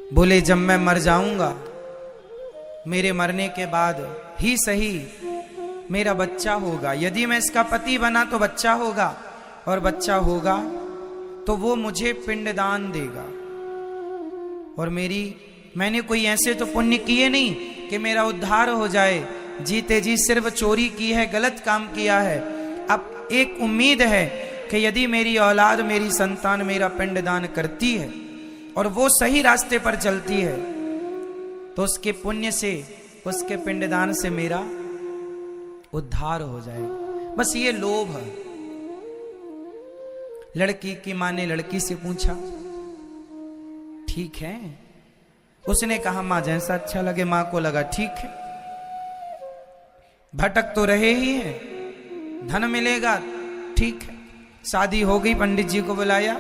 बोले जब मैं मर जाऊंगा, मेरे मरने के बाद ही सही मेरा बच्चा होगा। यदि मैं इसका पति बना तो बच्चा होगा, और बच्चा होगा तो वो मुझे पिंडदान देगा। और मैंने कोई ऐसे तो पुण्य किए नहीं कि मेरा उद्धार हो जाए। जीते जी सिर्फ चोरी की है, गलत काम किया है। अब एक उम्मीद है कि यदि मेरी औलाद, मेरी संतान मेरा पिंडदान करती है और वो सही रास्ते पर चलती है, तो उसके पुण्य से, उसके पिंडदान से मेरा उद्धार हो जाएगा। बस ये लोभ है। लड़की की मां ने लड़की से पूछा, ठीक है? उसने कहा मां जैसा अच्छा लगे। मां को लगा ठीक है, भटक तो रहे ही है, धन मिलेगा, ठीक है। शादी हो गई, पंडित जी को बुलाया,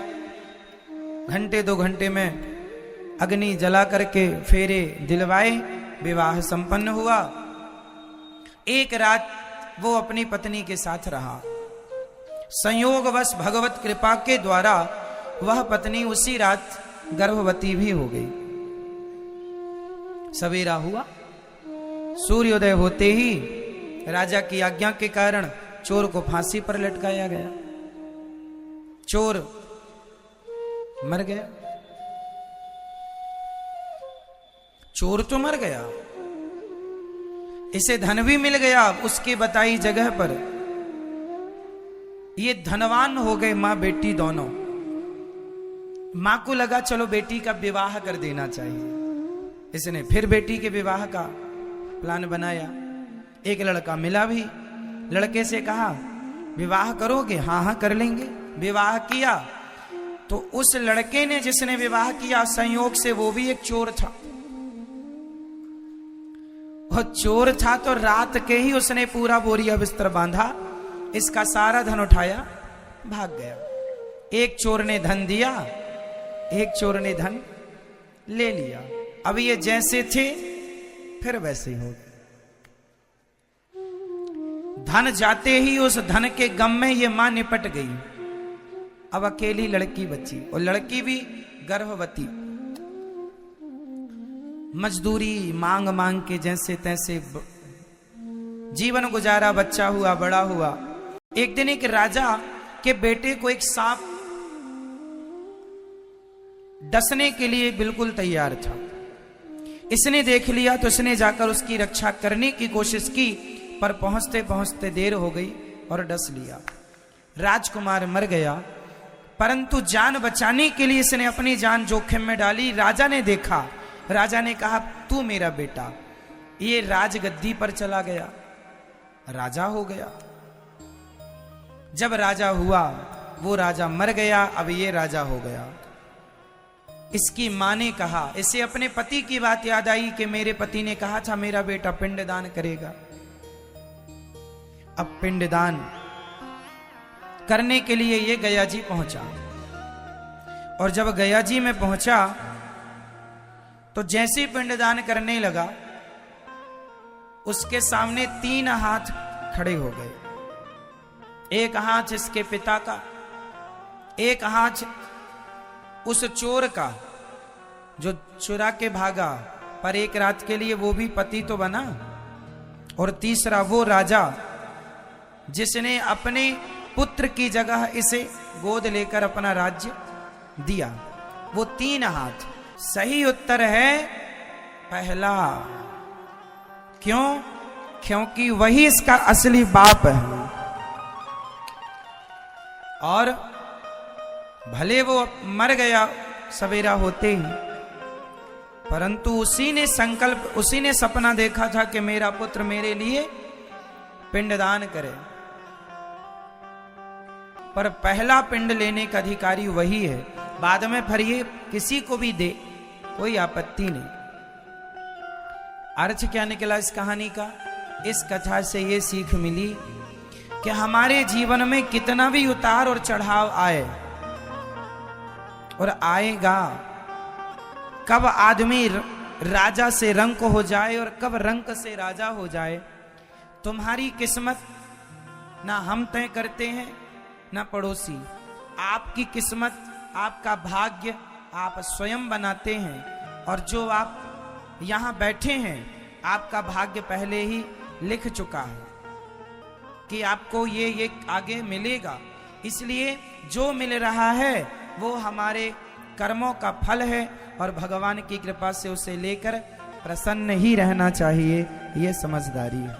घंटे 2 घंटे में अग्नि जला करके फेरे दिलवाए, विवाह संपन्न हुआ। एक रात वो अपनी पत्नी के साथ रहा। संयोगवश भगवत कृपा के द्वारा वह पत्नी उसी रात गर्भवती भी हो गई। सवेरा हुआ, सूर्योदय होते ही राजा की आज्ञा के कारण चोर को फांसी पर लटकाया गया। चोर मर गया। चोर तो मर गया, इसे धन भी मिल गया उसकी बताई जगह पर। ये धनवान हो गए मां बेटी दोनों। मां को लगा चलो बेटी का विवाह कर देना चाहिए। इसने फिर बेटी के विवाह का प्लान बनाया। एक लड़का मिला भी, लड़के से कहा विवाह करोगे? हाँ हाँ कर लेंगे। विवाह किया तो उस लड़के ने, जिसने विवाह किया, संयोग से वो भी एक चोर था। वो चोर था तो रात के ही उसने पूरा बोरिया बिस्तर बांधा, इसका सारा धन उठाया, भाग गया। एक चोर ने धन दिया, एक चोर ने धन ले लिया। अब ये जैसे थे फिर वैसे ही हो गए। धन जाते ही उस धन के गम में ये मां निपट गई। अब अकेली लड़की बची, और लड़की भी गर्भवती। मजदूरी मांग मांग के जैसे तैसे जीवन गुजारा, बच्चा हुआ, बड़ा हुआ। एक दिन एक राजा के बेटे को एक सांप डसने के लिए बिल्कुल तैयार था। इसने देख लिया तो इसने जाकर उसकी रक्षा करने की कोशिश की, पर पहुंचते पहुंचते देर हो गई और डस लिया। राजकुमार मर गया, परंतु जान बचाने के लिए इसने अपनी जान जोखिम में डाली। राजा ने देखा, राजा ने कहा तू मेरा बेटा। ये राजगद्दी पर चला गया, राजा हो गया। जब राजा हुआ, वो राजा मर गया, अब ये राजा हो गया। इसकी मां ने कहा, इसे अपने पति की बात याद आई कि मेरे पति ने कहा था मेरा बेटा पिंडदान करेगा। अब पिंडदान करने के लिए ये गया जी पहुंचा, और जब गया जी में पहुंचा तो जैसे पिंडदान करने लगा, उसके सामने 3 हाथ खड़े हो गए। एक हाथ इसके पिता का, एक हाथ उस चोर का जो चुरा के भागा, पर एक रात के लिए वो भी पति तो बना, और तीसरा वो राजा जिसने अपने पुत्र की जगह इसे गोद लेकर अपना राज्य दिया। वो 3 हाथ। सही उत्तर है पहला। क्यों? क्योंकि वही इसका असली बाप है। और भले वो मर गया सवेरा होते ही, परंतु उसी ने संकल्प, उसी ने सपना देखा था कि मेरा पुत्र मेरे लिए पिंडदान करे। पर पहला पिंड लेने का अधिकारी वही है। बाद में फिर ये किसी को भी दे, कोई आपत्ति नहीं। अर्थ क्या निकला इस कहानी का? इस कथा से ये सीख मिली कि हमारे जीवन में कितना भी उतार और चढ़ाव आए, और आएगा, कब आदमी राजा से रंक हो जाए और कब रंक से राजा हो जाए, तुम्हारी किस्मत ना हम तय करते हैं ना पड़ोसी। आपकी किस्मत, आपका भाग्य आप स्वयं बनाते हैं। और जो आप यहाँ बैठे हैं, आपका भाग्य पहले ही लिख चुका है कि आपको ये आगे मिलेगा। इसलिए जो मिल रहा है वो हमारे कर्मों का फल है और भगवान की कृपा से उसे लेकर प्रसन्न ही रहना चाहिए। ये समझदारी है।